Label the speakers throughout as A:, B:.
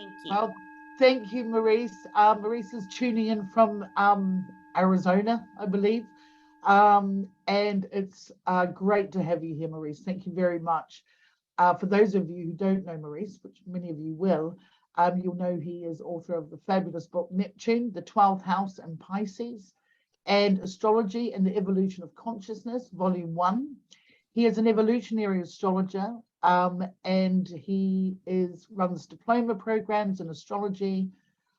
A: Thank you.
B: Well, thank you, Maurice. Maurice is tuning in from Arizona, I believe. And it's great to have you here, Maurice. Thank you very much. For those of you who don't know Maurice, which many of you will, you'll know he is author of the fabulous book Neptune, the 12th House and Pisces, and Astrology and the Evolution of Consciousness, Volume 1. He is an evolutionary astrologer, and he runs diploma programs in astrology,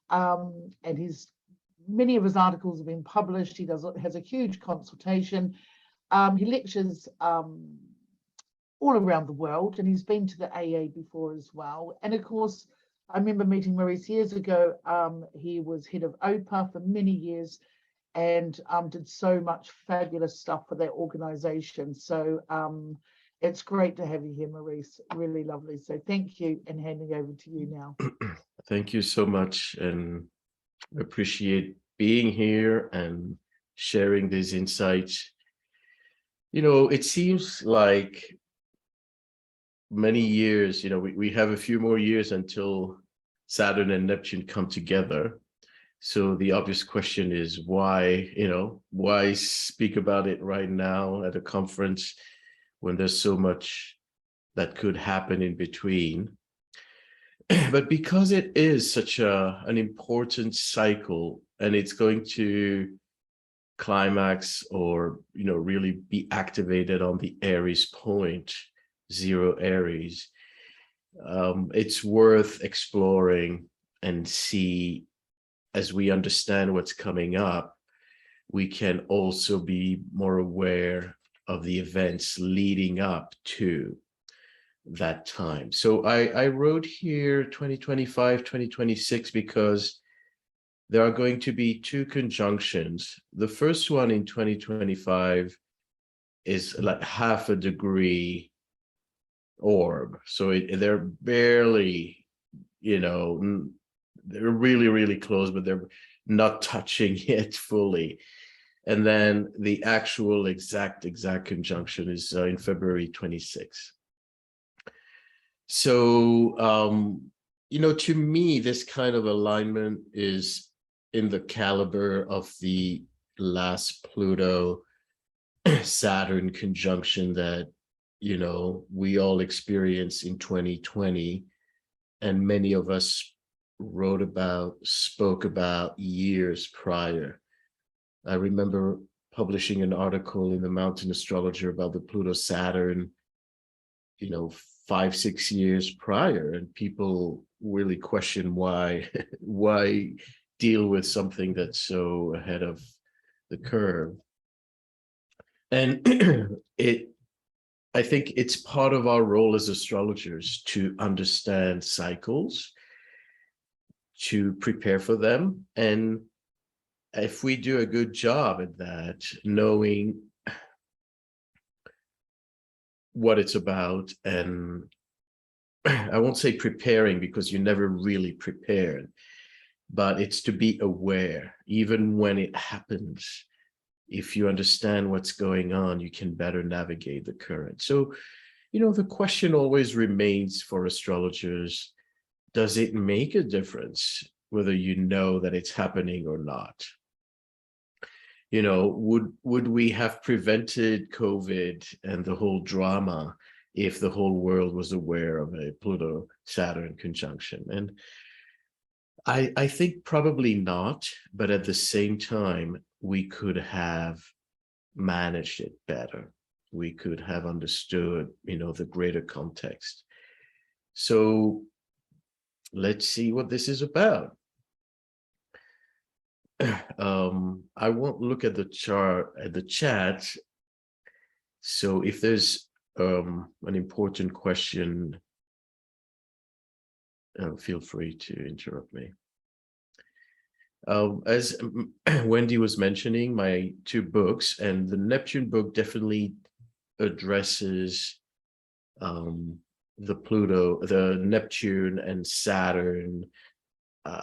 B: and many of his articles have been published. He has a huge consultation. He lectures all around the world, and he's been to the AA before as well. And of course, I remember meeting Maurice years ago. He was head of OPA for many years, and did so much fabulous stuff for their organization. So it's great to have you here, Maurice. Really lovely. So thank you, and handing over to you now.
C: Thank you so much, and appreciate being here and sharing these insights. You know, it seems like many years, you know, we have a few more years until Saturn and Neptune come together. So the obvious question is why, why speak about it right now at a conference when there's so much that could happen in between? But because it is such an important cycle, and it's going to climax or, really be activated on the Aries point, 0 Aries, it's worth exploring and see. As we understand what's coming up, we can also be more aware of the events leading up to that time. So I wrote here 2025, 2026, because there are going to be 2 conjunctions. The first one in 2025 is like 1/2 degree orb. So they're barely, they're really, really close, but they're not touching it fully. And then the actual exact conjunction is in February 26. So, to me, this kind of alignment is in the caliber of the last Pluto Saturn conjunction that, we all experienced in 2020. And many of us spoke about years prior. I remember publishing an article in the Mountain Astrologer about the Pluto Saturn, 5-6 years prior, and people really question why deal with something that's so ahead of the curve. And I think it's part of our role as astrologers to understand cycles, to prepare for them. And if we do a good job at that, knowing what it's about, and I won't say preparing because you're never really prepared, but it's to be aware, even when it happens. If you understand what's going on, you can better navigate the current. So, the question always remains for astrologers, does it make a difference whether you know that it's happening or not? Would we have prevented COVID and the whole drama if the whole world was aware of a Pluto-Saturn conjunction? And I think probably not, but at the same time, we could have managed it better. We could have understood, the greater context. So let's see what this is about. I won't look at the chat. So if there's an important question, feel free to interrupt me. As Wendy was mentioning, my 2 books, and the Neptune book definitely addresses the Neptune and Saturn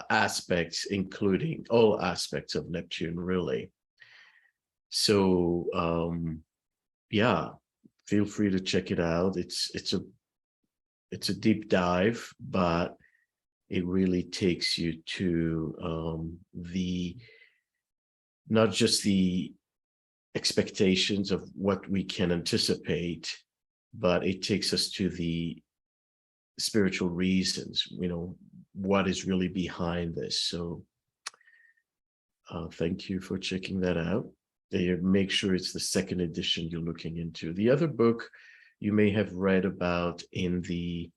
C: aspects, including all aspects of Neptune, really. So yeah, feel free to check it out. It's a deep dive, but it really takes you to not just the expectations of what we can anticipate, but it takes us to the spiritual reasons, what is really behind this. So thank you for checking that out. Make sure it's the second edition you're looking into. The other book you may have read about in the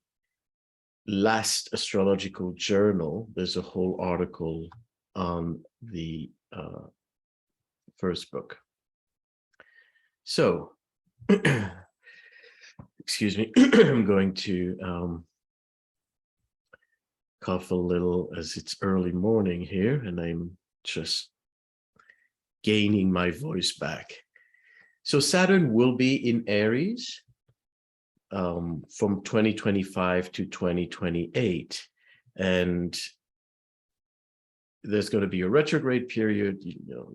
C: last astrological journal, there's a whole article on the first book. So, excuse me, I'm going to cough a little as it's early morning here, and I'm just gaining my voice back. So Saturn will be in Aries from 2025 to 2028. And there's going to be a retrograde period,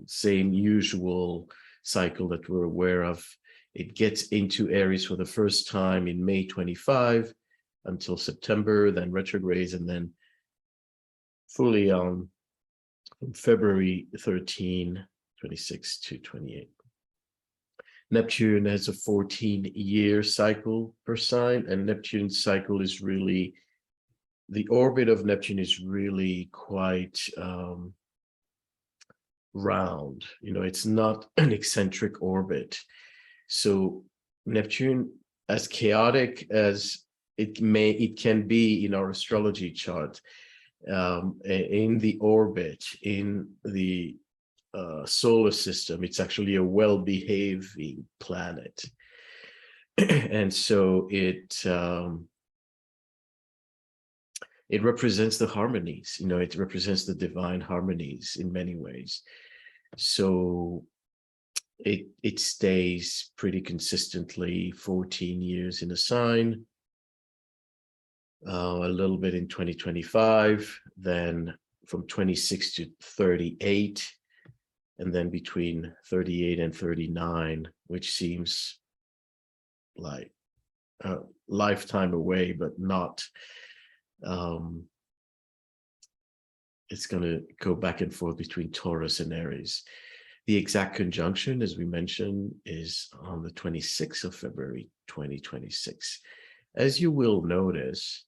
C: same usual cycle that we're aware of. It gets into Aries for the first time in May 25 until September, then retrogrades, and then fully on from February 13, 26 to 28. Neptune has a 14-year cycle per sign, and Neptune's cycle is really, the orbit of Neptune is really quite round. It's not an eccentric orbit. So Neptune, as chaotic as it can be in our astrology chart, in the orbit, in the solar system, it's actually a well-behaving planet. And so it represents the harmonies, it represents the divine harmonies in many ways. So it stays pretty consistently 14 years in a sign, a little bit in 2025, then from 26 to 38, and then between 38 and 39, which seems like a lifetime away, but not. It's going to go back and forth between Taurus and Aries. The exact conjunction, as we mentioned, is on the 26th of February, 2026. As you will notice,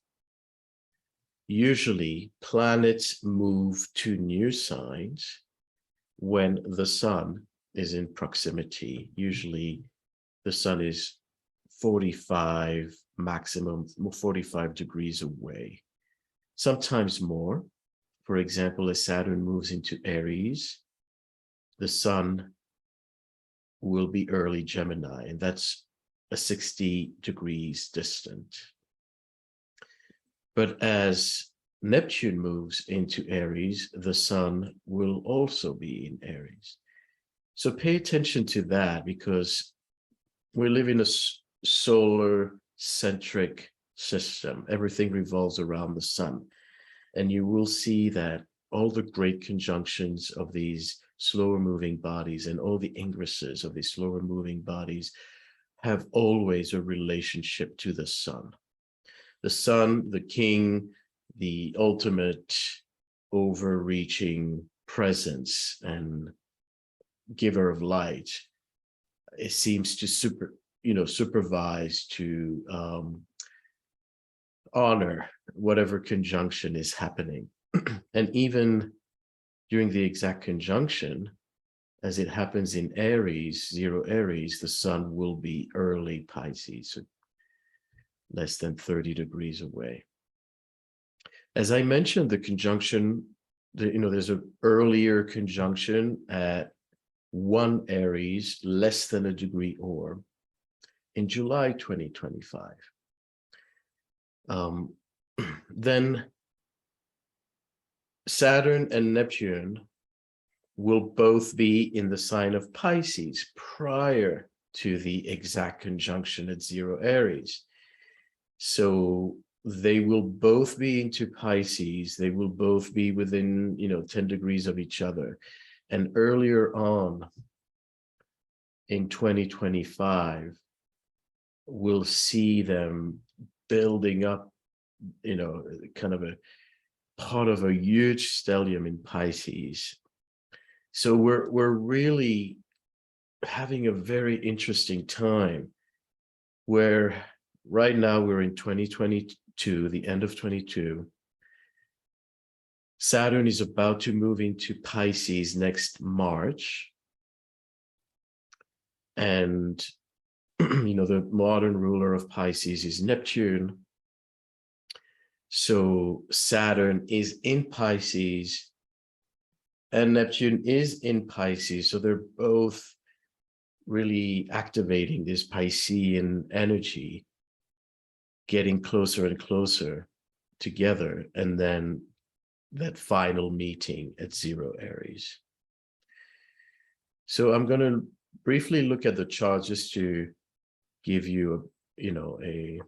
C: usually planets move to new signs when the sun is in proximity. Usually the sun is 45, maximum 45 degrees away, sometimes more. For example, as Saturn moves into Aries, the sun will be early Gemini, and that's a 60 degrees distant. But as Neptune moves into Aries, the sun will also be in Aries. So pay attention to that, because we live in a solar-centric system. Everything revolves around the sun. And you will see that all the great conjunctions of these slower moving bodies and all the ingresses of these slower moving bodies have always a relationship to the sun. The sun, the king, the ultimate overreaching presence and giver of light, it seems to supervise, to honor whatever conjunction is happening. And even during the exact conjunction, as it happens in Aries, 0 Aries, the sun will be early Pisces, so less than 30 degrees away. As I mentioned, the conjunction, there's an earlier conjunction at 1 Aries, less than a degree orb, in July 2025. Then Saturn and Neptune will both be in the sign of Pisces prior to the exact conjunction at 0 Aries. So they will both be into Pisces. They will both be within, 10 degrees of each other. And earlier on in 2025, we'll see them building up, kind of part of a huge stellium in Pisces. So we're really having a very interesting time where right now we're in 2022, the end of 22. Saturn is about to move into Pisces next March. And, the modern ruler of Pisces is Neptune. So Saturn is in Pisces and Neptune is in Pisces. So they're both really activating this Piscean energy, getting closer and closer together. And then that final meeting at 0 Aries. So I'm going to briefly look at the chart just to give you a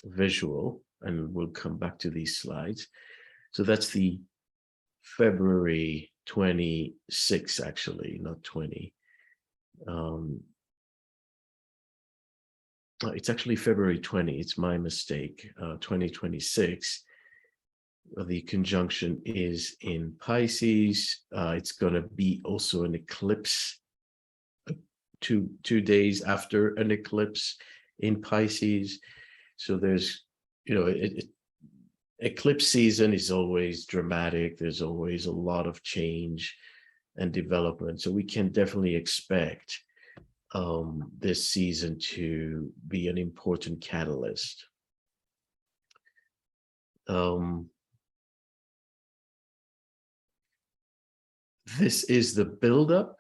C: visual, and we'll come back to these slides. So that's the February 26, actually, not 20. It's actually February 20. It's my mistake. 2026. The conjunction is in Pisces. It's going to be also an eclipse, two days after an eclipse in Pisces. So there's, eclipse season is always dramatic. There's always a lot of change and development. So we can definitely expect this season to be an important catalyst. This is the buildup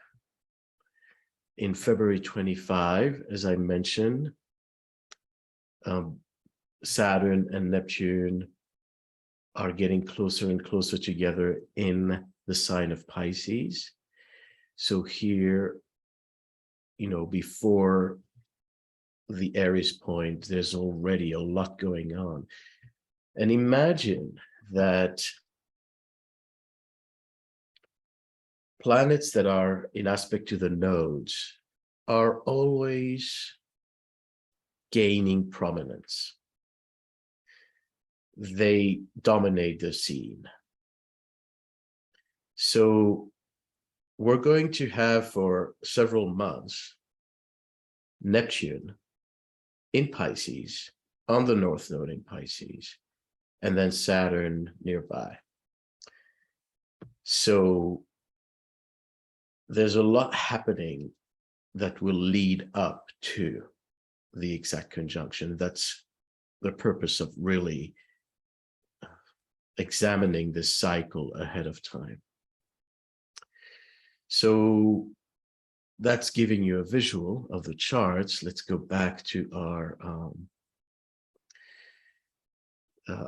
C: in February 25, as I mentioned. Saturn and Neptune are getting closer and closer together in the sign of Pisces. So here, before the Aries point, there's already a lot going on. And imagine that planets that are in aspect to the nodes are always gaining prominence. They dominate the scene. So we're going to have for several months Neptune in Pisces, on the North Node in Pisces, and then Saturn nearby. So there's a lot happening that will lead up to the exact conjunction. That's the purpose of really examining this cycle ahead of time. So that's giving you a visual of the charts. Let's go back to our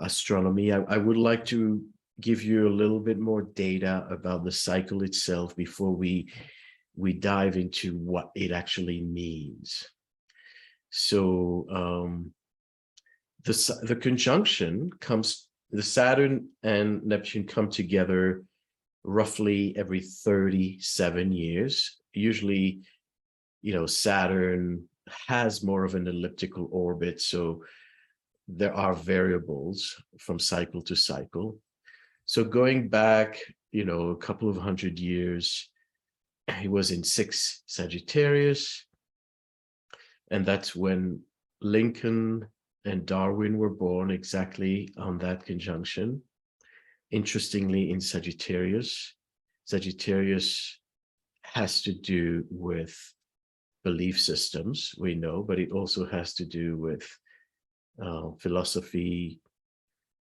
C: astronomy. I would like to give you a little bit more data about the cycle itself before we dive into what it actually means. So the conjunction comes, the Saturn and Neptune come together roughly every 37 years. Usually, Saturn has more of an elliptical orbit, so there are variables from cycle to cycle. So going back, a couple of 100 years, he was in 6 Sagittarius, and that's when Lincoln and Darwin were born, exactly on that conjunction. Interestingly, in Sagittarius has to do with belief systems, we know, but it also has to do with philosophy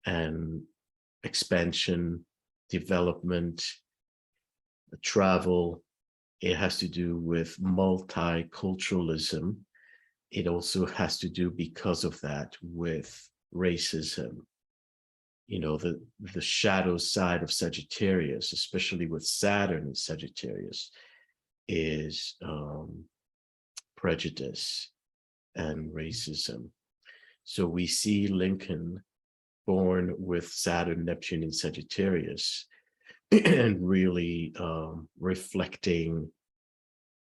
C: and expansion, development, travel. It has to do with multiculturalism. It also has to do, because of that, with racism. The shadow side of Sagittarius, especially with Saturn in Sagittarius, is prejudice and racism. So we see Lincoln born with Saturn, Neptune in Sagittarius, and really reflecting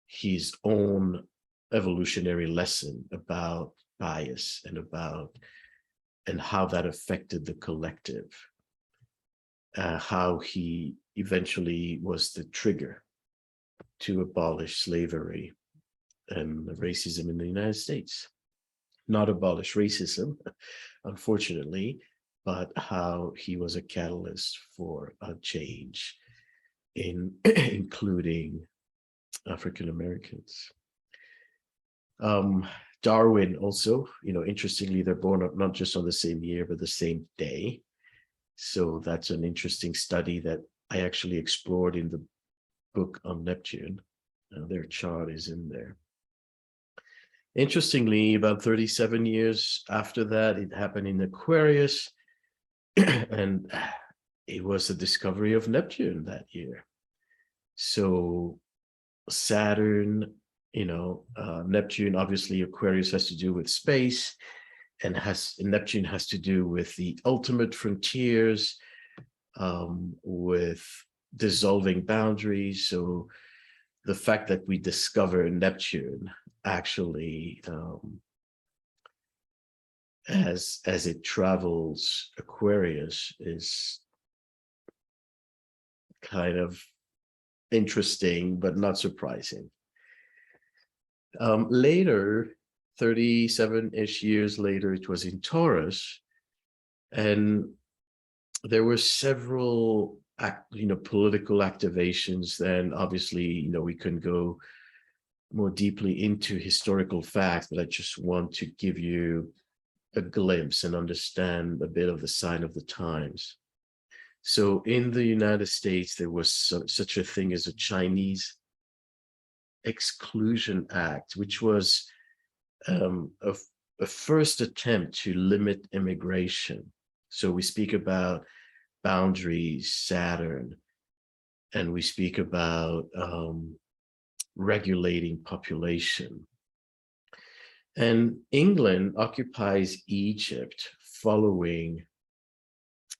C: his own evolutionary lesson about bias and how that affected the collective. how he eventually was the trigger to abolish slavery and racism in the United States. Not abolish racism, unfortunately, but how he was a catalyst for a change in including African Americans. Darwin also, interestingly, they're born up not just on the same year, but the same day. So that's an interesting study that I actually explored in the book on Neptune. Their chart is in there. Interestingly, about 37 years after that, it happened in Aquarius, and it was the discovery of Neptune that year. So Saturn, Neptune, obviously Aquarius has to do with space, and Neptune has to do with the ultimate frontiers, with dissolving boundaries. So the fact that we discover Neptune actually, as it travels Aquarius, is kind of interesting, but not surprising. Later, 37-ish years later, it was in Taurus, and there were several political activations. Then obviously, we couldn't go more deeply into historical facts, but I just want to give you a glimpse and understand a bit of the sign of the times. So in the United States, there was such a thing as a Chinese Exclusion Act, which was a first attempt to limit immigration. So we speak about boundaries, Saturn, and we speak about regulating population. And England occupies Egypt following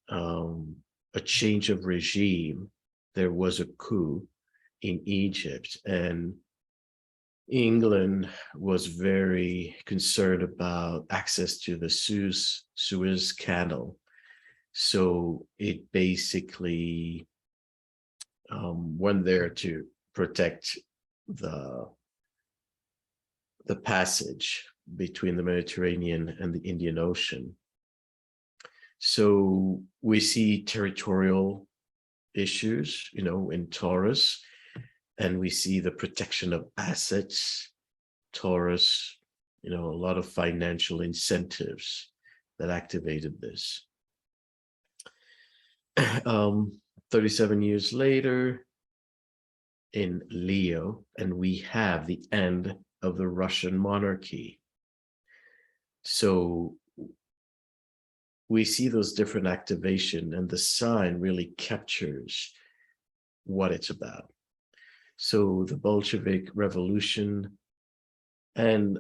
C: a change of regime. There was a coup in Egypt, and England was very concerned about access to the Suez Canal. So it basically went there to protect the passage between the Mediterranean and the Indian Ocean. So we see territorial issues, in Taurus, and we see the protection of assets, Taurus, a lot of financial incentives that activated this. 37 years later, in Leo, and we have the end of the Russian monarchy. So we see those different activation, and the sign really captures what it's about. So the Bolshevik Revolution, and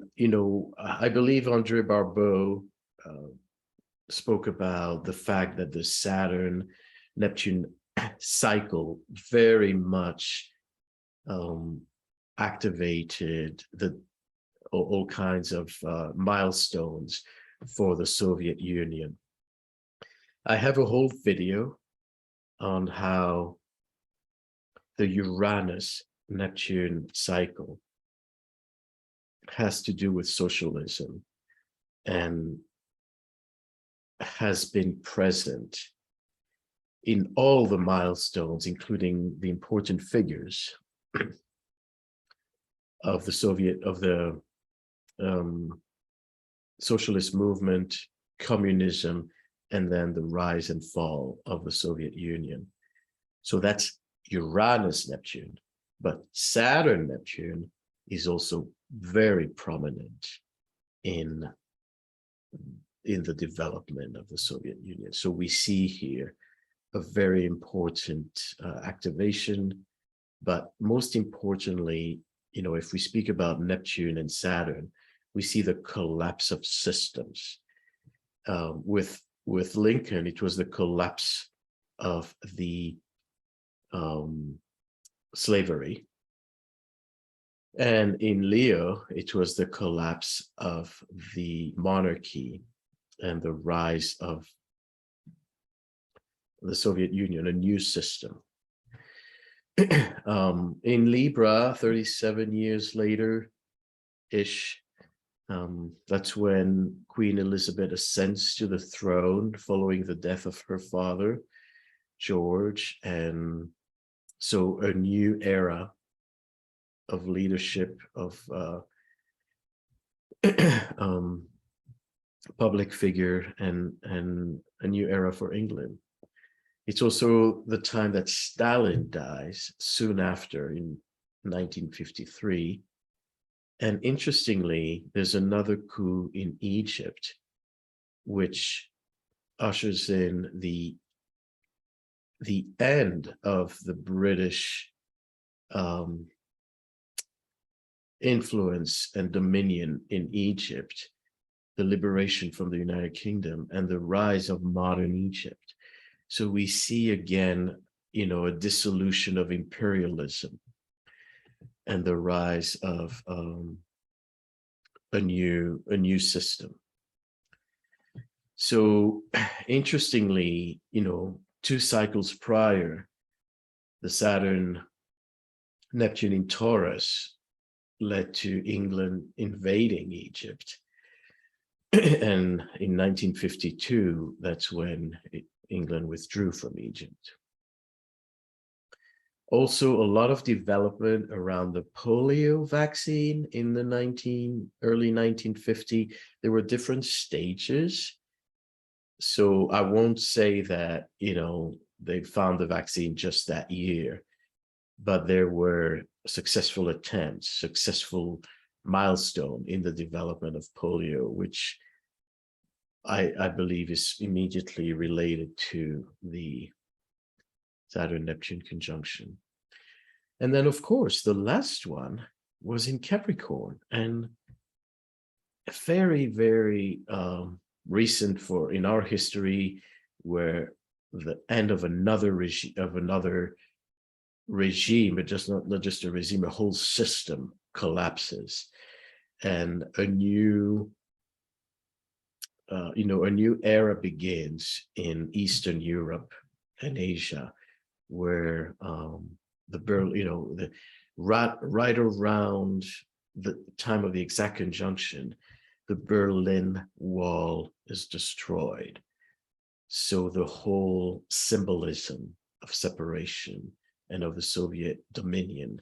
C: I believe Andre Barbeau spoke about the fact that the Saturn-Neptune cycle very much activated all kinds of milestones for the Soviet Union. I have a whole video on how the Uranus-Neptune cycle has to do with socialism and has been present in all the milestones, including the important figures of the socialist movement, communism, and then the rise and fall of the Soviet Union. So that's Uranus-Neptune, but Saturn-Neptune is also very prominent in the development of the Soviet Union. So we see here a very important activation, but most importantly, if we speak about Neptune and Saturn, we see the collapse of systems. With Lincoln, it was the collapse of the slavery. And in Leo, it was the collapse of the monarchy and the rise of the Soviet Union, a new system. In Libra, 37 years later-ish, that's when Queen Elizabeth ascends to the throne following the death of her father, George. And so a new era of leadership, of public figure, and a new era for England. It's also the time that Stalin dies soon after, in 1953. And interestingly, there's another coup in Egypt, which ushers in the end of the British influence and dominion in Egypt, the liberation from the United Kingdom, and the rise of modern Egypt. So we see again, a dissolution of imperialism and the rise of a new system. So interestingly, 2 cycles prior, the Saturn Neptune in Taurus led to England invading Egypt. And in 1952, that's when England withdrew from Egypt. Also, a lot of development around the polio vaccine in the early 1950s. There were different stages. So I won't say that, they found the vaccine just that year, but there were successful attempts, successful milestone in the development of polio, which I believe is immediately related to the Saturn-Neptune conjunction. And then, of course, the last one was in Capricorn, and very, very recent in our history, where the end of another regime, but not just a regime, a whole system collapses, and a new era begins in Eastern Europe and Asia, where right around the time of the exact conjunction, the Berlin Wall is destroyed. So the whole symbolism of separation and of the Soviet dominion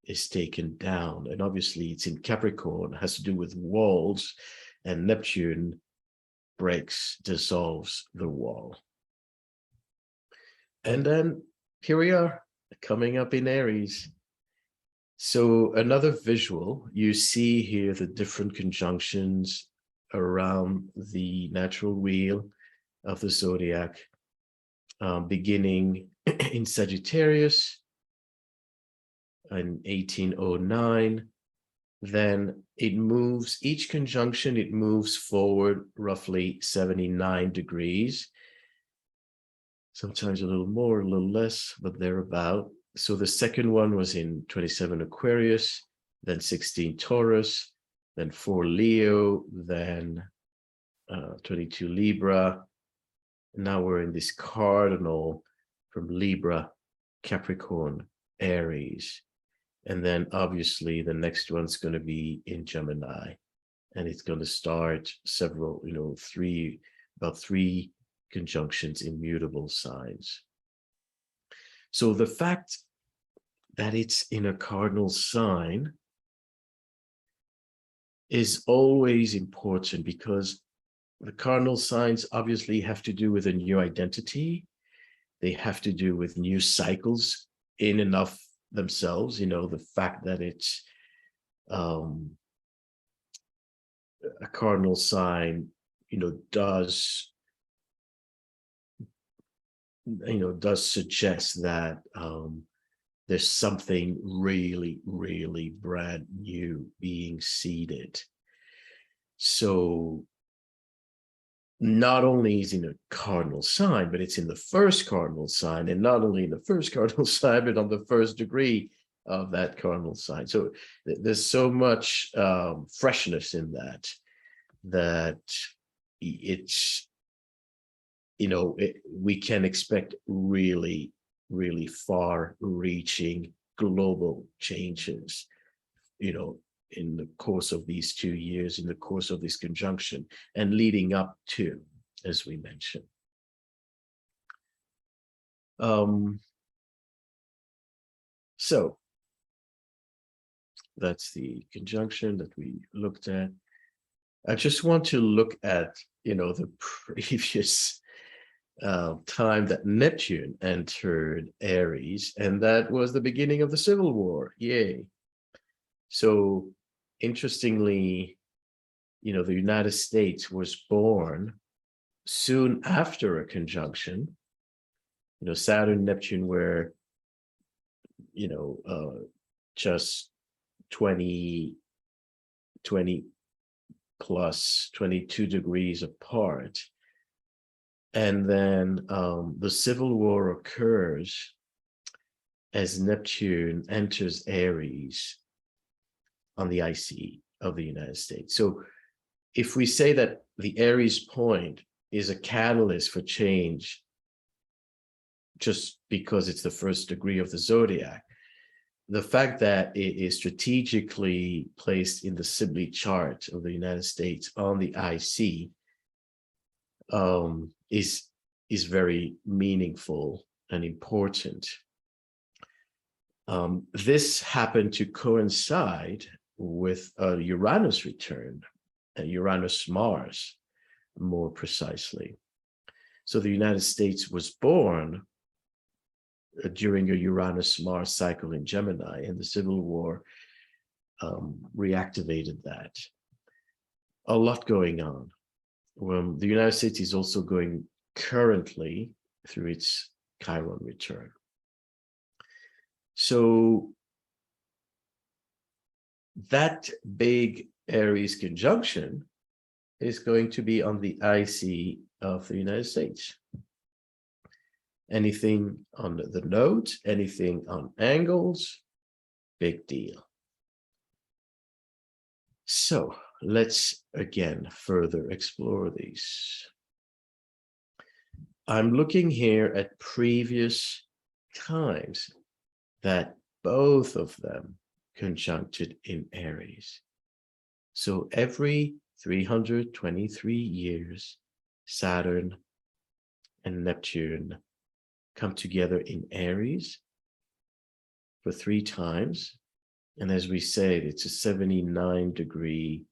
C: is taken down. And obviously it's in Capricorn, it has to do with walls, and Neptune dissolves the wall. And then here we are, coming up in Aries. So another visual, you see here the different conjunctions around the natural wheel of the zodiac, beginning in Sagittarius in 1809. Then it moves, each conjunction, it moves forward roughly 79 degrees. Sometimes a little more, a little less, but thereabout. So the second one was in 27 Aquarius, then 16 Taurus, then 4 Leo, then 22 Libra. Now we're in this cardinal from Libra, Capricorn, Aries. And then obviously the next one's going to be in Gemini. And it's going to start several, about three conjunctions in mutable signs. So the fact that it's in a cardinal sign is always important, because the cardinal signs obviously have to do with a new identity. They have to do with new cycles in and of themselves. The fact that it's a cardinal sign, does suggest that there's something really, really brand new being seeded. So not only is it in a cardinal sign, but it's in the first cardinal sign, and not only in the first cardinal sign, but on the first degree of that cardinal sign. So there's so much freshness in that it's we can expect really, really far-reaching global changes, in the course of these 2 years, in the course of this conjunction, and leading up to, as we mentioned. So that's the conjunction that we looked at. I just want to look at, the previous time that Neptune entered Aries, and that was the beginning of the Civil War. Yay. So interestingly, the United States was born soon after a conjunction. Saturn, Neptune were, just 20 plus 22 degrees apart. And then the Civil War occurs as Neptune enters Aries on the IC of the United States. So if we say that the Aries point is a catalyst for change just because it's the first degree of the zodiac, the fact that it is strategically placed in the Sibley chart of the United States on the IC is very meaningful and important. This happened to coincide with a Uranus return, Uranus-Mars, more precisely. So the United States was born during a Uranus-Mars cycle in Gemini, and the Civil War reactivated that. A lot going on. The United States is also going currently through its Chiron return. So that big Aries conjunction is going to be on the IC of the United States. Anything on the node, anything on angles, big deal. So let's again further explore these. I'm looking here at previous times that both of them conjuncted in Aries. So every 323 years, Saturn and Neptune come together in Aries for 3 times. And as we said, it's a 79-degree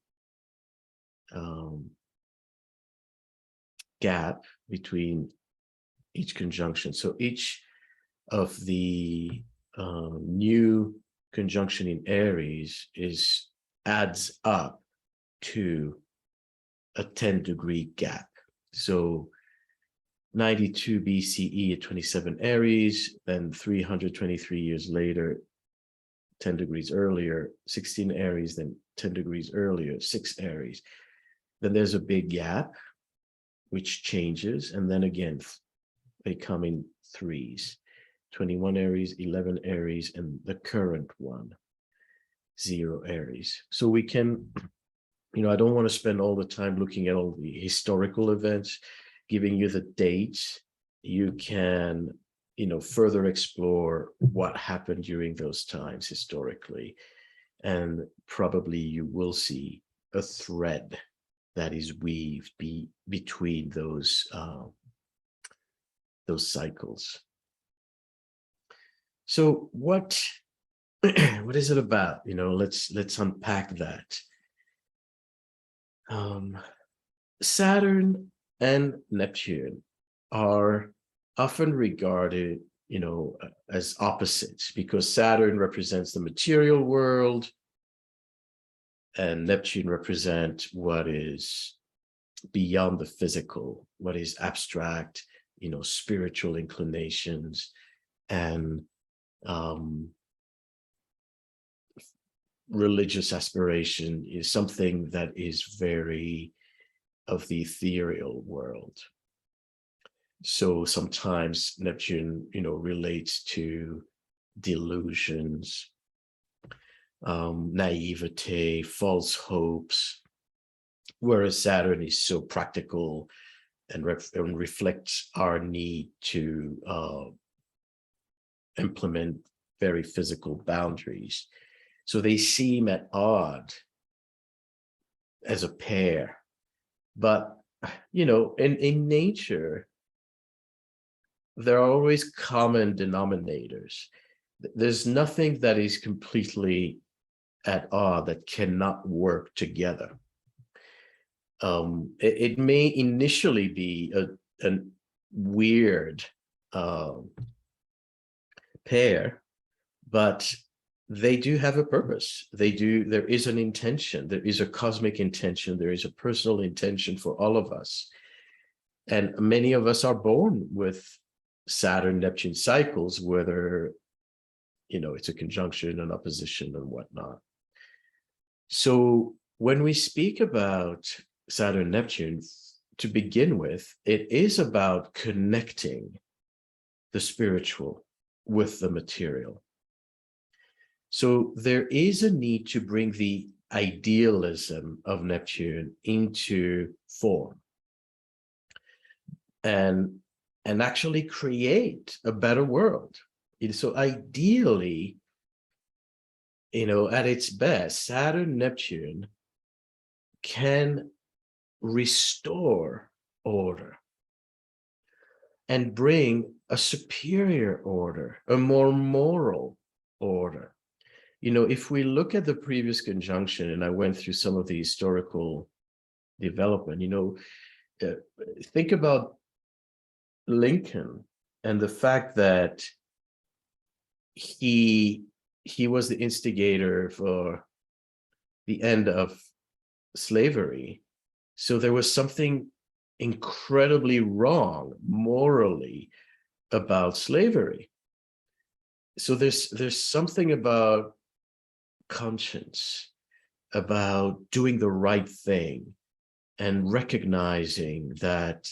C: gap between each conjunction. So each of the new conjunction in Aries adds up to a 10-degree gap. So 92 BCE at 27 Aries, then 323 years later, 10 degrees earlier, 16 Aries, then 10 degrees earlier, 6 Aries. Then there's a big gap, which changes, and then again, they come in threes. 21 Aries, 11 Aries, and the current one, 0 Aries. So we can, I don't want to spend all the time looking at all the historical events, giving you the dates. You can, further explore what happened during those times historically. And probably you will see a thread that is weaved between those cycles. So what is it about? Let's unpack that. Saturn and Neptune are often regarded, as opposites, because Saturn represents the material world and Neptune represents what is beyond the physical, what is abstract, spiritual inclinations, and religious aspiration is something that is very of the ethereal world. So sometimes Neptune, relates to delusions, naivete, false hopes, whereas Saturn is so practical, and reflects our need to implement very physical boundaries. So they seem at odds as a pair. But, you know, in nature, there are always common denominators. There's nothing that is completely at odds that cannot work together. It may initially be a weird pair, but they do have a purpose. There is an intention, there is a cosmic intention, there is a personal intention for all of us. And many of us are born with Saturn Neptune cycles, whether, you know, it's a conjunction, an opposition, and whatnot. So when we speak about Saturn Neptune, to begin with, it is about connecting the spiritual with the material. So there is a need to bring the idealism of Neptune into form and actually create a better world. So ideally, you know, at its best, Saturn Neptune can restore order and bring a superior order, a more moral order. You know, if we look at the previous conjunction, and I went through some of the historical development, you know, think about Lincoln and the fact that he was the instigator for the end of slavery. So there was something incredibly wrong morally about slavery. So there's something about conscience, about doing the right thing and recognizing that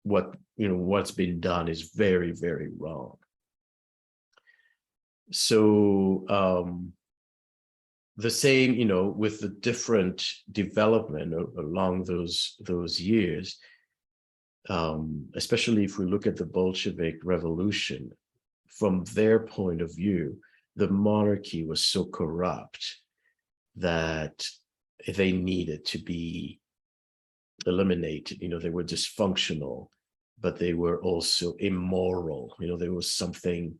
C: what's been done is very, very wrong. So the same, you know, with the different development along those years, especially if we look at the Bolshevik Revolution, from their point of view, the monarchy was so corrupt that they needed to be eliminated. You know, they were dysfunctional, but they were also immoral. You know, there was something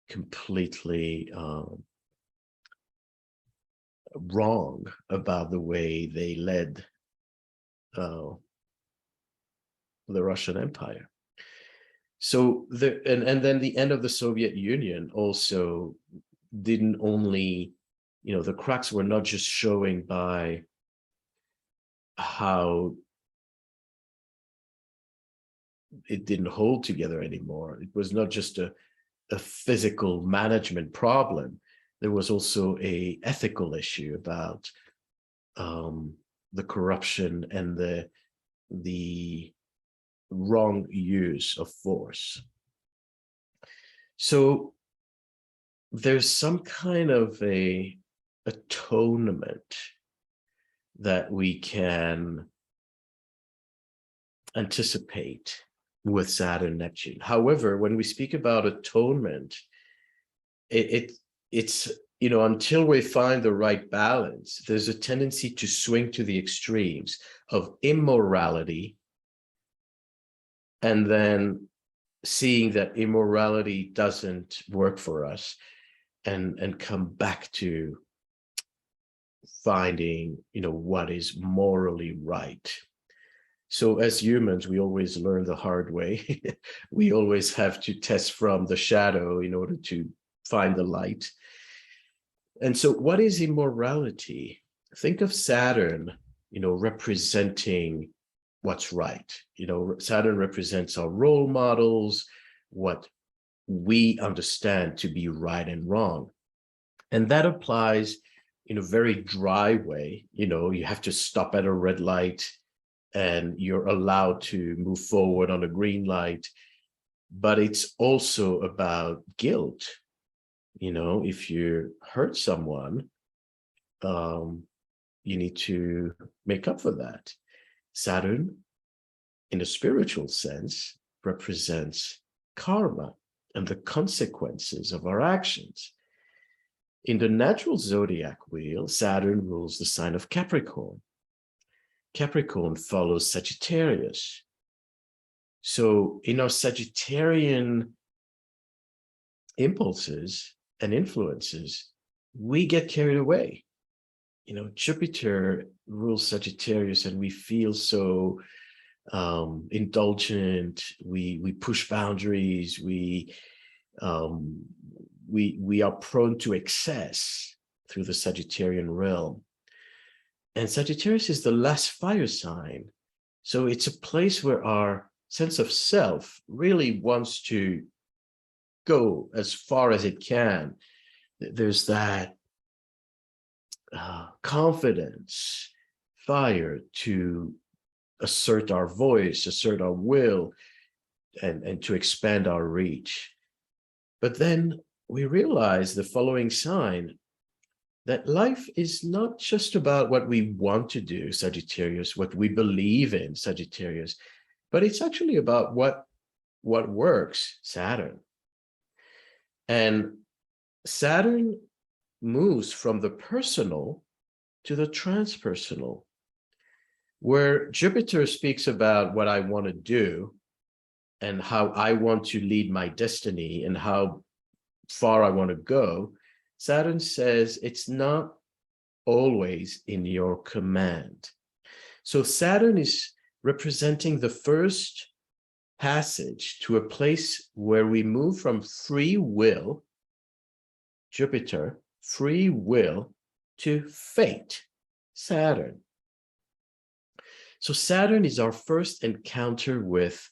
C: completely wrong about the way they led the Russian Empire. So and then the end of the Soviet Union also didn't only, you know, the cracks were not just showing by how it didn't hold together anymore. It was not just a physical management problem. There was also an ethical issue about the corruption and the wrong use of force. So there's some kind of a atonement that we can anticipate with Saturn Neptune. However, when we speak about atonement, it's, you know, until we find the right balance, there's a tendency to swing to the extremes of immorality and then seeing that immorality doesn't work for us and come back to finding, you know, what is morally right. So as humans, we always learn the hard way. We always have to test from the shadow in order to find the light. And so what is immorality? Think of Saturn, you know, representing what's right. You know, Saturn represents our role models, what we understand to be right and wrong. And that applies in a very dry way. You know, you have to stop at a red light and you're allowed to move forward on a green light. But it's also about guilt. You know, if you hurt someone, you need to make up for that. Saturn in a spiritual sense, represents karma and the consequences of our actions. In the natural zodiac wheel, Saturn rules the sign of Capricorn. Capricorn follows Sagittarius. So in our Sagittarian impulses and influences, we get carried away. You know, Jupiter rules Sagittarius and we feel so indulgent, we push boundaries, we are prone to excess through the Sagittarian realm. And Sagittarius is the last fire sign. So it's a place where our sense of self really wants to go as far as it can. There's that confidence, fire to assert our voice, assert our will, and to expand our reach. But then we realize the following sign, that life is not just about what we want to do, Sagittarius, what we believe in, Sagittarius, but it's actually about what works, Saturn. And Saturn moves from the personal to the transpersonal, where Jupiter speaks about what I want to do and how I want to lead my destiny and how far I want to go. Saturn says it's not always in your command. So Saturn is representing the first passage to a place where we move from free will, Jupiter, free will, to fate, Saturn. So Saturn is our first encounter with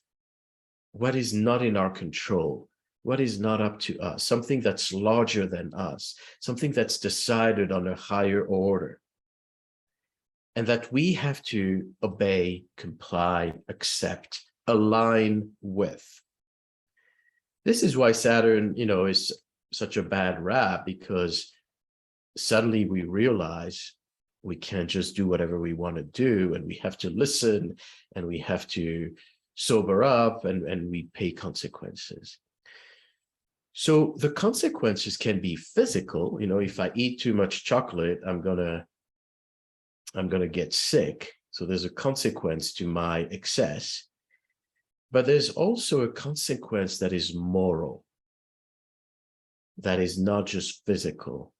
C: what is not in our control, what is not up to us, something that's larger than us, something that's decided on a higher order, and that we have to obey, comply, accept, align with. This is why Saturn, is such a bad rap, because suddenly we realize we can't just do whatever we want to do, and we have to listen, and we have to sober up, and we pay consequences. So the consequences can be physical. If I eat too much chocolate, I'm gonna get sick. So there's a consequence to my excess. But there's also a consequence that is moral, that is not just physical,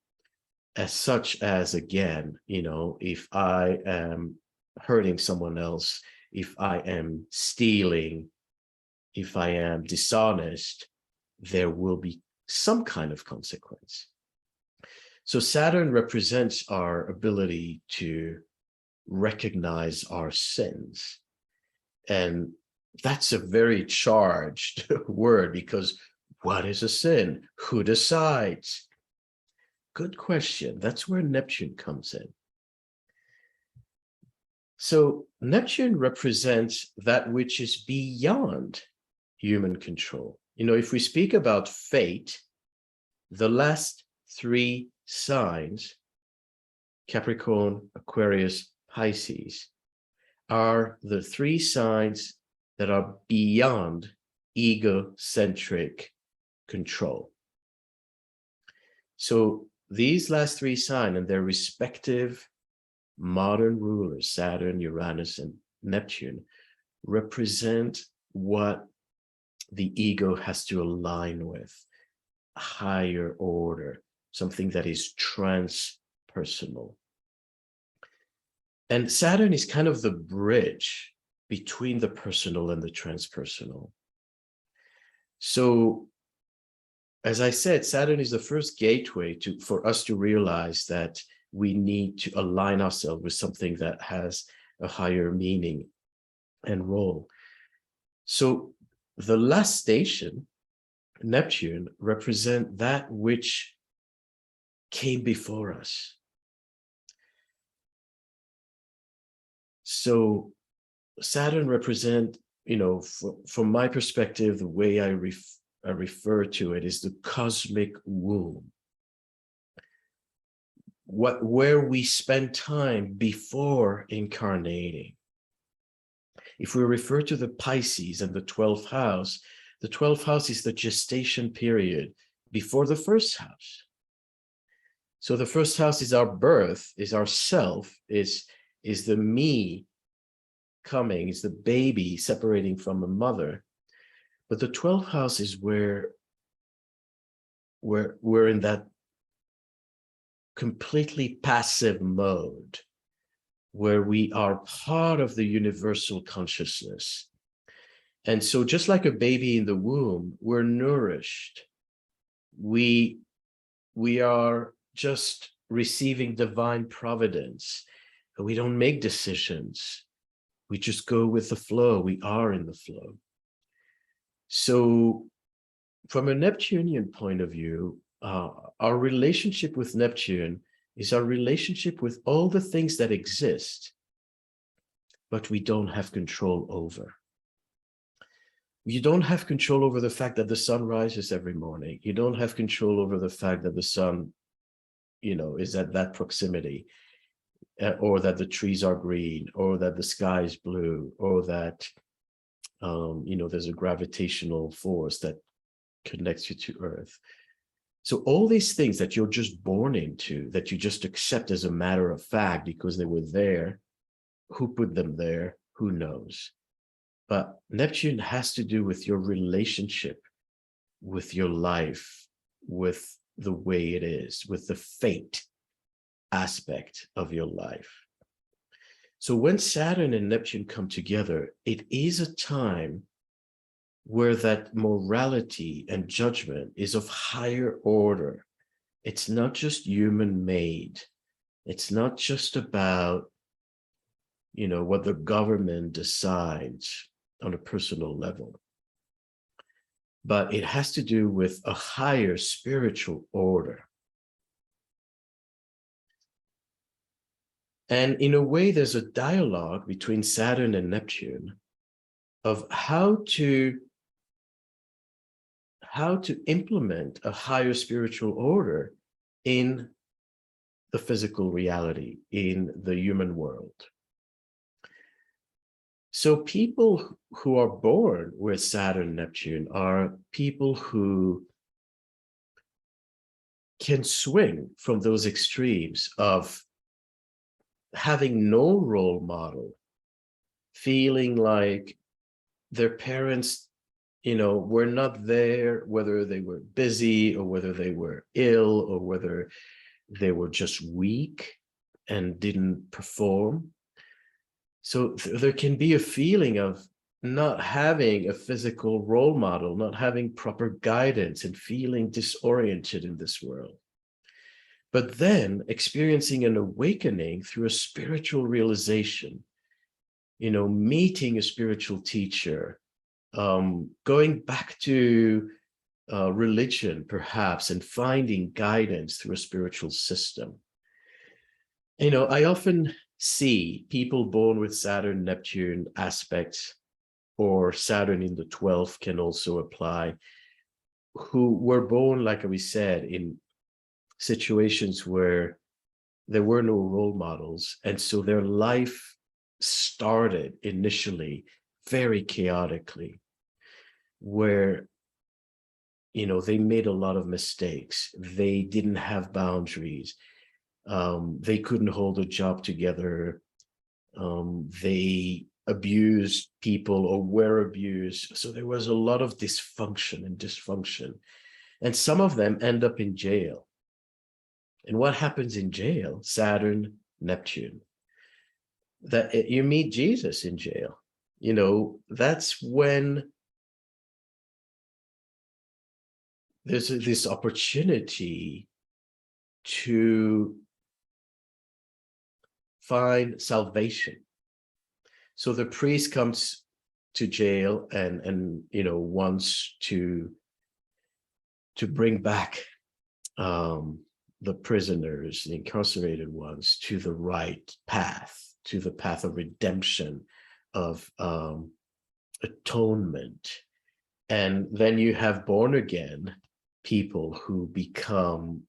C: as such as, again, if I am hurting someone else, if I am stealing, if I am dishonest, there will be some kind of consequence. So Saturn represents our ability to recognize our sins. And that's a very charged word, because what is a sin? Who decides? Good question. That's where Neptune comes in. So Neptune represents that which is beyond human control. If we speak about fate, the last three signs, Capricorn, Aquarius, Pisces, are the three signs that are beyond egocentric control. So these last three signs and their respective modern rulers, Saturn, Uranus, and Neptune, represent what the ego has to align with, a higher order, something that is transpersonal. And Saturn is kind of the bridge between the personal and the transpersonal. So, as I said, Saturn is the first gateway for us to realize that we need to align ourselves with something that has a higher meaning and role. So the last station, Neptune, represent that which came before us. So Saturn represent, from my perspective, the way I refer to it is the cosmic womb. Where we spend time before incarnating. If we refer to the Pisces and the 12th house, the 12th house is the gestation period before the first house. So the first house is our birth, is our self, is the me coming, is the baby separating from a mother. But the 12th house is where we're in that completely passive mode, where we are part of the universal consciousness. And so just like a baby in the womb, we're nourished. We are just receiving divine providence. And we don't make decisions. We just go with the flow. We are in the flow. So from a Neptunian point of view, our relationship with Neptune is our relationship with all the things that exist, but we don't have control over. You don't have control over the fact that the sun rises every morning. You don't have control over the fact that the sun, is at that proximity, or that the trees are green, or that the sky is blue, or that, there's a gravitational force that connects you to Earth. So all these things that you're just born into, that you just accept as a matter of fact because they were there, who put them there, who knows? But Neptune has to do with your relationship with your life, with the way it is, with the fate aspect of your life. So when Saturn and Neptune come together, it is a time where that morality and judgment is of higher order. It's not just human-made. It's not just about, what the government decides on a personal level. But it has to do with a higher spiritual order. And in a way, there's a dialogue between Saturn and Neptune of how to implement a higher spiritual order in the physical reality, in the human world. So people who are born with Saturn, Neptune are people who can swing from those extremes of having no role model, feeling like their parents were not there, whether they were busy or whether they were ill or whether they were just weak and didn't perform. So there can be a feeling of not having a physical role model, not having proper guidance, and feeling disoriented in this world. But then experiencing an awakening through a spiritual realization, meeting a spiritual teacher, going back to religion, perhaps, and finding guidance through a spiritual system. I often see people born with Saturn, Neptune aspects, or Saturn in the 12th can also apply, who were born, like we said, in situations where there were no role models. And so their life started initially very chaotically, where they made a lot of mistakes. They didn't have boundaries. They couldn't hold a job together. They abused people or were abused. So there was a lot of dysfunction. And some of them end up in jail. And what happens in jail? Saturn, Neptune. That you meet Jesus in jail. That's when there's this opportunity to find salvation. So the priest comes to jail and wants to bring back the prisoners, the incarcerated ones, to the right path, to the path of redemption, of atonement. And then you have born again people who become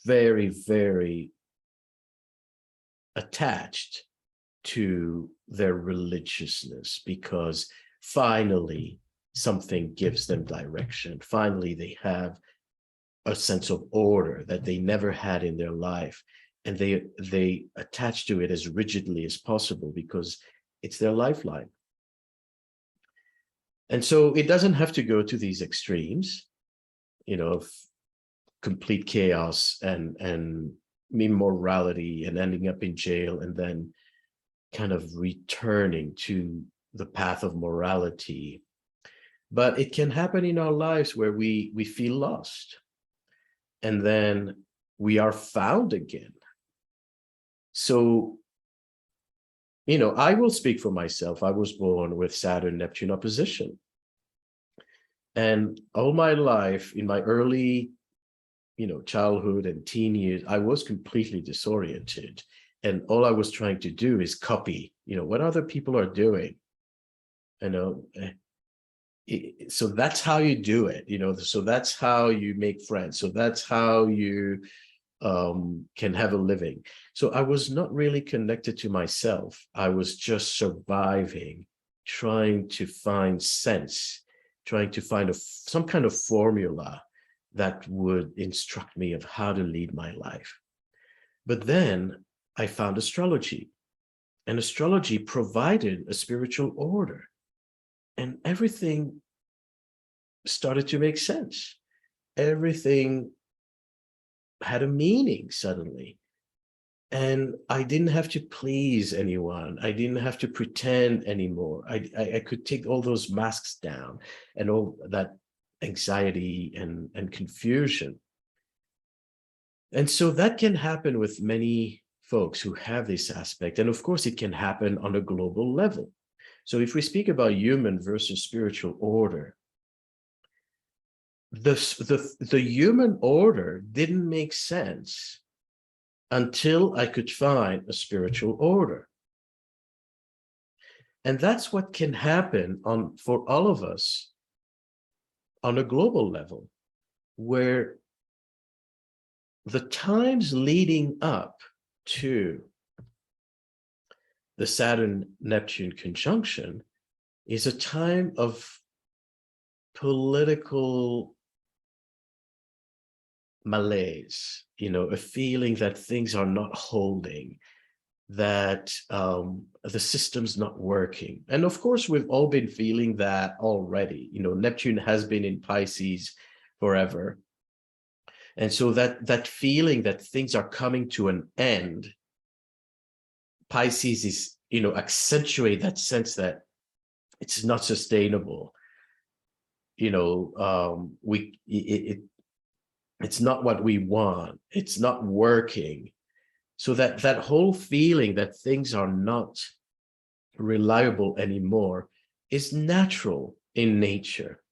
C: very, very attached to their religiousness, because finally something gives them direction. Finally, they have a sense of order that they never had in their life, and they attach to it as rigidly as possible because it's their lifeline. And so it doesn't have to go to these extremes, of complete chaos and immorality and ending up in jail and then kind of returning to the path of morality. But it can happen in our lives where we feel lost, and then we are found again. So, I will speak for myself. I was born with Saturn-Neptune opposition. And all my life, in my early, childhood and teen years, I was completely disoriented. And all I was trying to do is copy, what other people are doing. So that's how you do it, so that's how you make friends. So that's how you can have a living. So I was not really connected to myself. I was just surviving, trying to find sense, trying to find some kind of formula that would instruct me of how to lead my life. But then I found astrology, and astrology provided a spiritual order, and everything started to make sense. Everything had a meaning suddenly. And I didn't have to please anyone. I didn't have to pretend anymore. I could take all those masks down and all that anxiety and confusion. And so that can happen with many folks who have this aspect. And of course, it can happen on a global level. So if we speak about human versus spiritual order, the human order didn't make sense until I could find a spiritual order. And that's what can happen for all of us on a global level, where the times leading up to the Saturn-Neptune conjunction is a time of political malaise, a feeling that things are not holding, that the system's not working. And of course, we've all been feeling that already. Neptune has been in Pisces forever. And so that feeling that things are coming to an end, Pisces is, accentuate that sense that it's not sustainable. It's not what we want. It's not working. So that whole feeling that things are not reliable anymore is natural in nature,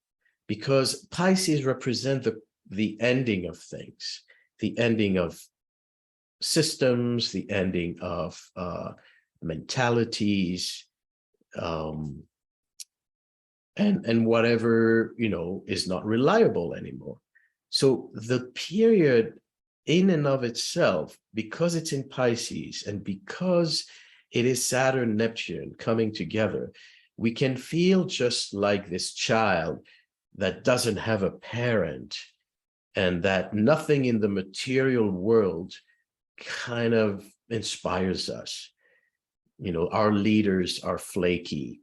C: because Pisces represent the ending of things, the ending of systems, the ending of mentalities, and whatever, is not reliable anymore. So the period in and of itself, because it's in Pisces and because it is Saturn, Neptune coming together, we can feel just like this child that doesn't have a parent, and that nothing in the material world kind of inspires us. Our leaders are flaky.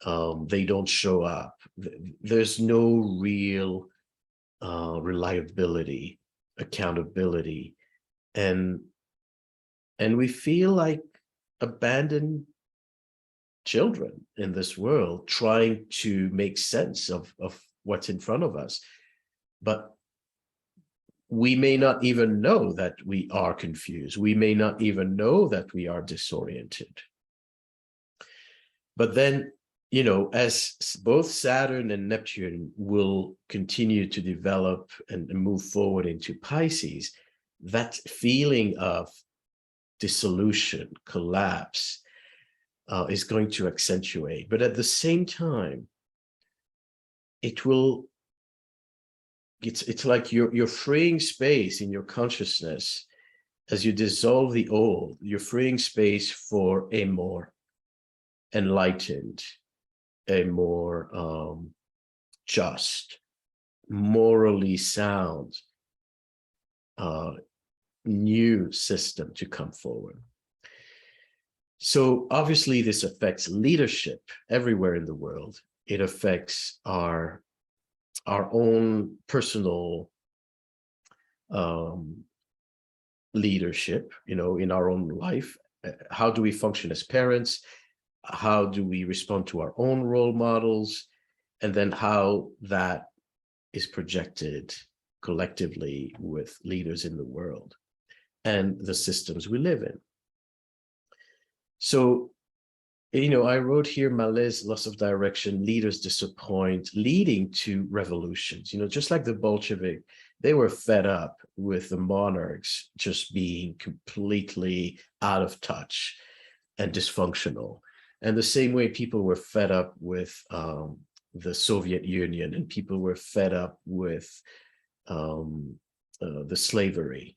C: They don't show up. There's no real reliability, accountability, and we feel like abandoned children in this world, trying to make sense of what's in front of us. But we may not even know that we are confused. We may not even know that we are disoriented. But then, as both Saturn and Neptune will continue to develop and move forward into Pisces, that feeling of dissolution, collapse, is going to accentuate. But at the same time, it's like you're freeing space in your consciousness as you dissolve the old, you're freeing space for a more enlightened, a more just, morally sound, new system to come forward. So obviously this affects leadership everywhere in the world. It affects our own personal leadership, you know, in our own life. How do we function as parents? How do we respond to our own role models? And then how that is projected collectively with leaders in the world and the systems we live in. So, you know, I wrote here, malaise, loss of direction, leaders disappoint, leading to revolutions. You know, just like the Bolshevik, they were fed up with the monarchs just being completely out of touch and dysfunctional. And the same way people were fed up with the Soviet Union, and people were fed up with the slavery.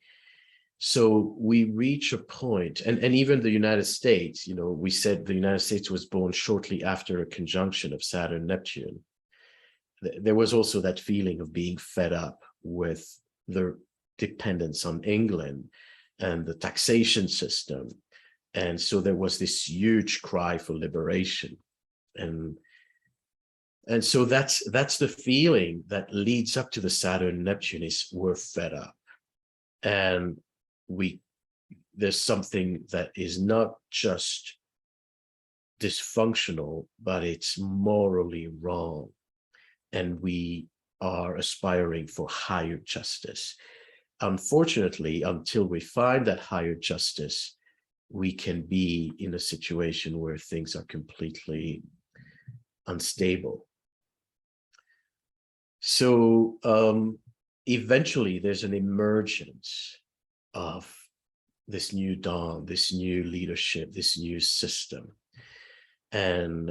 C: So we reach a point, and even the United States, you know, we said the United States was born shortly after a conjunction of Saturn, Neptune. There was also that feeling of being fed up with the dependence on England and the taxation system. And so there was this huge cry for liberation. And so that's the feeling that leads up to the Saturn Neptune, is we're fed up. And there's something that is not just dysfunctional, but it's morally wrong. And we are aspiring for higher justice. Unfortunately, until we find that higher justice, we can be in a situation where things are completely unstable. So eventually there's an emergence of this new dawn, this new leadership, this new system. And,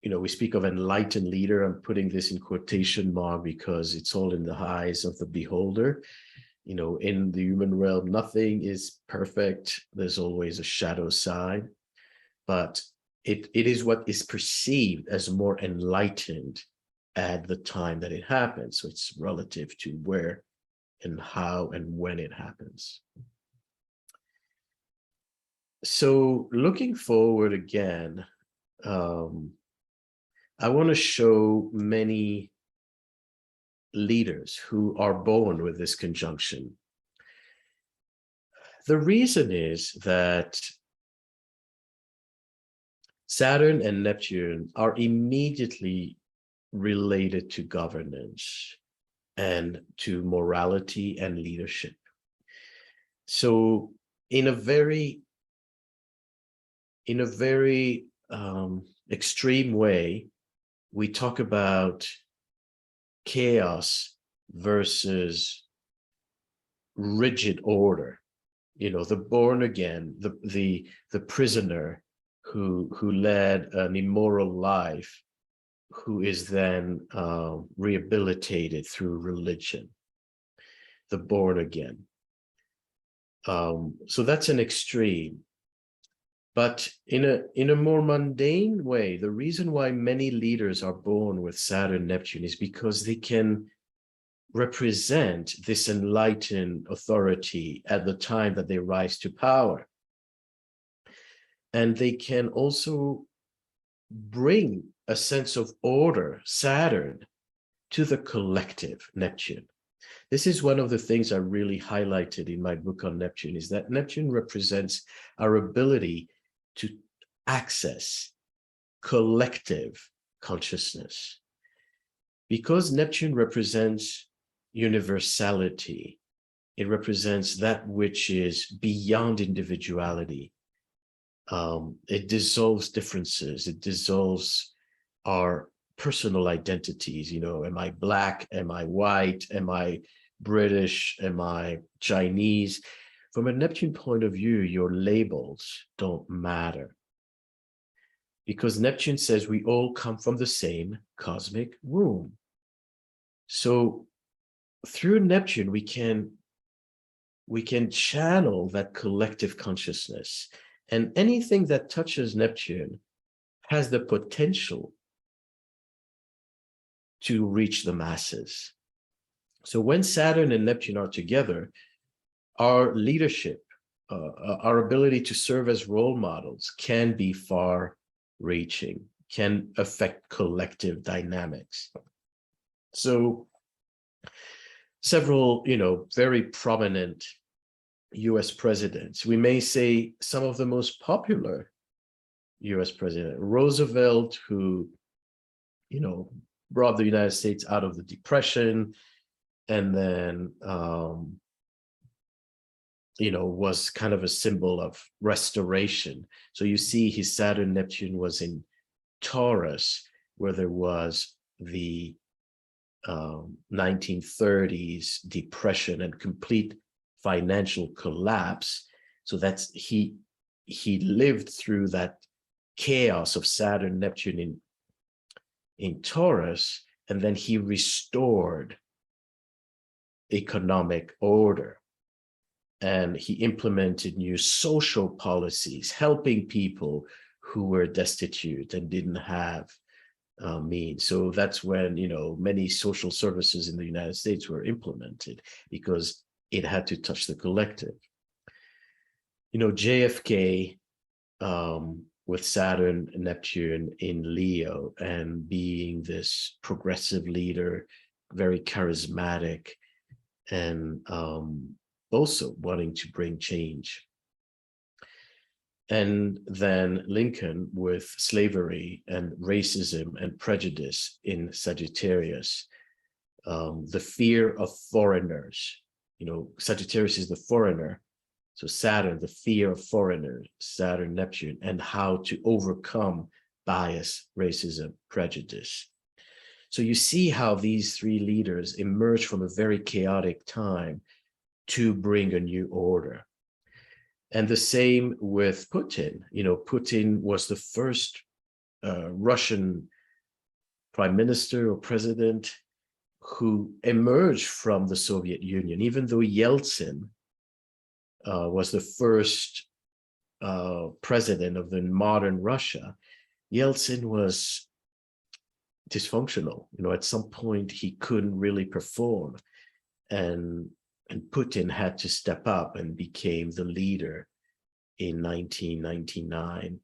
C: you know, we speak of enlightened leader. I'm putting this in quotation mark because it's all in the eyes of the beholder. You know, in the human realm, nothing is perfect. There's always a shadow side, but it is what is perceived as more enlightened at the time that it happens. So it's relative to where and how and when it happens. So looking forward again, I want to show many leaders who are born with this conjunction. The reason is that Saturn and Neptune are immediately related to governance and to morality and leadership. So in a very extreme way, we talk about chaos versus rigid order. You know, the born again, the prisoner who led an immoral life, who is then rehabilitated through religion, the born again. So that's an extreme. But in a more mundane way, the reason why many leaders are born with Saturn, Neptune is because they can represent this enlightened authority at the time that they rise to power. And they can also bring a sense of order, Saturn, to the collective, Neptune. This is one of the things I really highlighted in my book on Neptune, is that Neptune represents our ability to access collective consciousness. Because Neptune represents universality, it represents that which is beyond individuality. It dissolves differences, it dissolves our personal identities. You know, am I Black? Am I white? Am I British? Am I Chinese? From a Neptune point of view, your labels don't matter. Because Neptune says we all come from the same cosmic womb. So through Neptune, we can we can channel that collective consciousness. And anything that touches Neptune has the potential to reach the masses. So when Saturn and Neptune are together, our leadership, our ability to serve as role models can be far-reaching, can affect collective dynamics. So several, very prominent US presidents, we may say some of the most popular US president, Roosevelt, who, brought the United States out of the Depression, and then, was kind of a symbol of restoration. So you see his Saturn Neptune was in Taurus, where there was the 1930s depression and complete financial collapse. So that's he lived through that chaos of Saturn Neptune in Taurus, and then he restored economic order, and he implemented new social policies, helping people who were destitute and didn't have means. So that's when, many social services in the United States were implemented, because it had to touch the collective. JFK, with Saturn and Neptune in Leo, and being this progressive leader, very charismatic, and also wanting to bring change. And then Lincoln with slavery and racism and prejudice in Sagittarius, the fear of foreigners. Sagittarius is the foreigner. So Saturn, the fear of foreigners, Saturn, Neptune, and how to overcome bias, racism, prejudice. So you see how these three leaders emerge from a very chaotic time to bring a new order. And the same with Putin. Putin was the first Russian prime minister or president who emerged from the Soviet Union, even though Yeltsin was the first president of the modern Russia. Yeltsin was dysfunctional. At some point he couldn't really perform, and Putin had to step up and became the leader in 1999,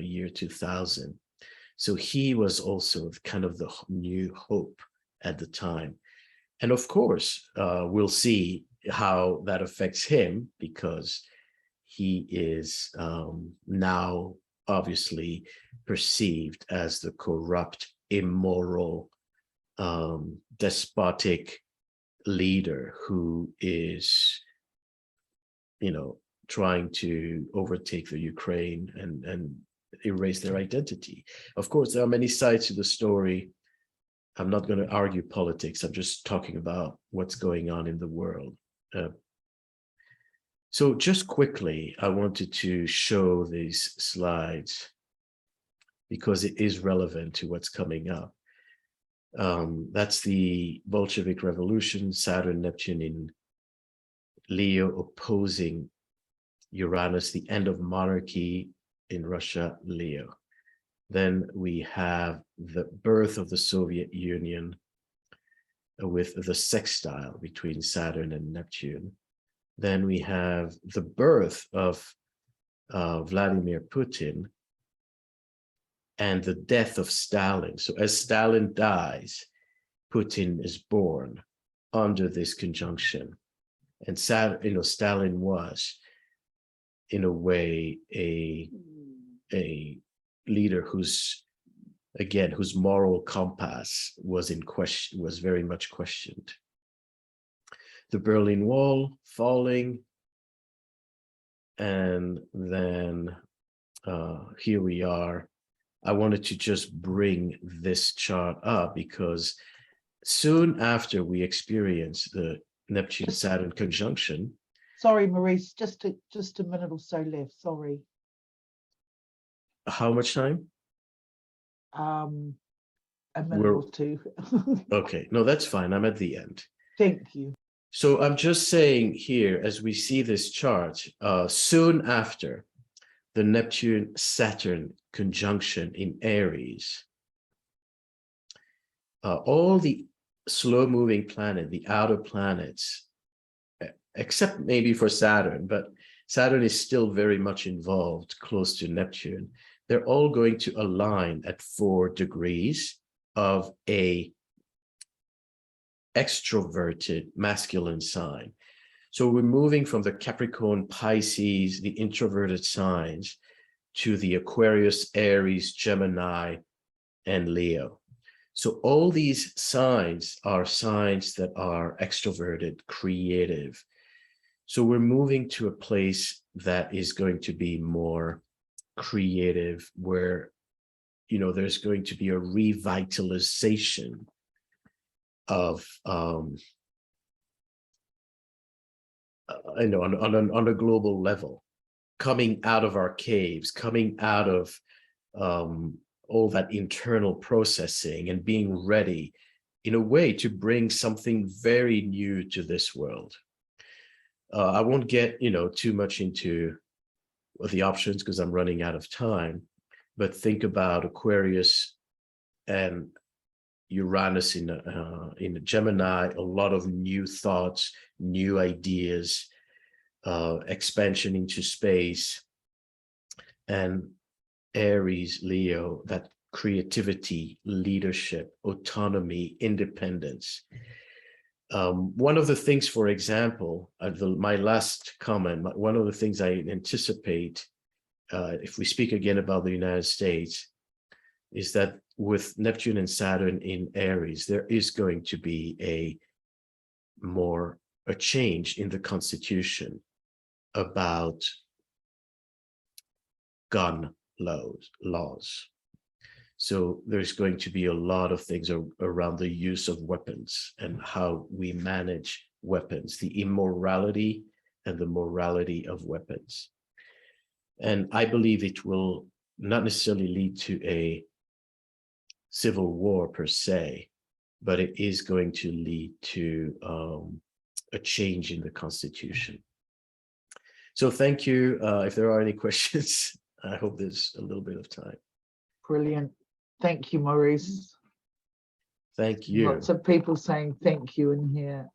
C: year 2000. So he was also kind of the new hope at the time. And of course, we'll see how that affects him, because he is now obviously perceived as the corrupt, immoral, despotic leader who is, trying to overtake the Ukraine and erase their identity. Of course, there are many sides to the story. I'm not going to argue politics. I'm just talking about what's going on in the world. So just quickly, I wanted to show these slides because it is relevant to what's coming up. That's the Bolshevik Revolution, Saturn, Neptune in Leo opposing Uranus, the end of monarchy in Russia, Leo. Then we have the birth of the Soviet Union with the sextile between Saturn and Neptune. Then we have the birth of Vladimir Putin and the death of Stalin. So as Stalin dies, Putin is born under this conjunction. And Stalin was, in a way, a leader whose moral compass was in question, was very much questioned. The Berlin Wall falling, and then here we are. I wanted to just bring this chart up because soon after we experience the Neptune-Saturn conjunction.
B: Sorry, Maurice, just a minute or so left. Sorry.
C: How much time?
B: A minute or two.
C: Okay, no, that's fine. I'm at the end.
B: Thank you.
C: So I'm just saying here, as we see this chart, soon after the Neptune-Saturn conjunction in Aries, all the slow-moving planet, the outer planets, except maybe for Saturn, but Saturn is still very much involved close to Neptune. They're all going to align at 4 degrees of a extroverted masculine sign. So we're moving from the Capricorn, Pisces, the introverted signs, to the Aquarius, Aries, Gemini, and Leo. So all these signs are signs that are extroverted, creative. So we're moving to a place that is going to be more creative, where, you know, there's going to be a revitalization of, you know, on a global level, coming out of our caves, coming out of all that internal processing, and being ready in a way to bring something very new to this world. I won't get, you know, too much into the options because I'm running out of time, but think about Aquarius and Uranus in Gemini, a lot of new thoughts, new ideas, expansion into space, and Aries, Leo, that creativity, leadership, autonomy, independence. One of the things, for example, my last comment, one of the things I anticipate, if we speak again about the United States, is that with Neptune and Saturn in Aries, there is going to be a change in the Constitution about gun laws. So there's going to be a lot of things around the use of weapons and how we manage weapons, the immorality and the morality of weapons. And I believe it will not necessarily lead to a civil war per se, but it is going to lead to a change in the Constitution. So thank you. If there are any questions, I hope there's a little bit of time.
B: Brilliant. Thank you, Maurice.
C: Thank you.
B: Lots of people saying thank you in here.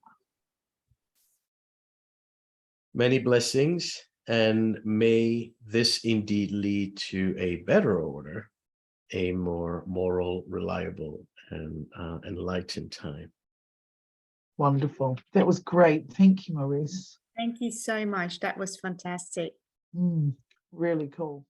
C: Many blessings, and may this indeed lead to a better order, a more moral, reliable, and enlightened time.
B: Wonderful. That was great. Thank you, Maurice.
A: Thank you so much. That was fantastic.
B: Really cool.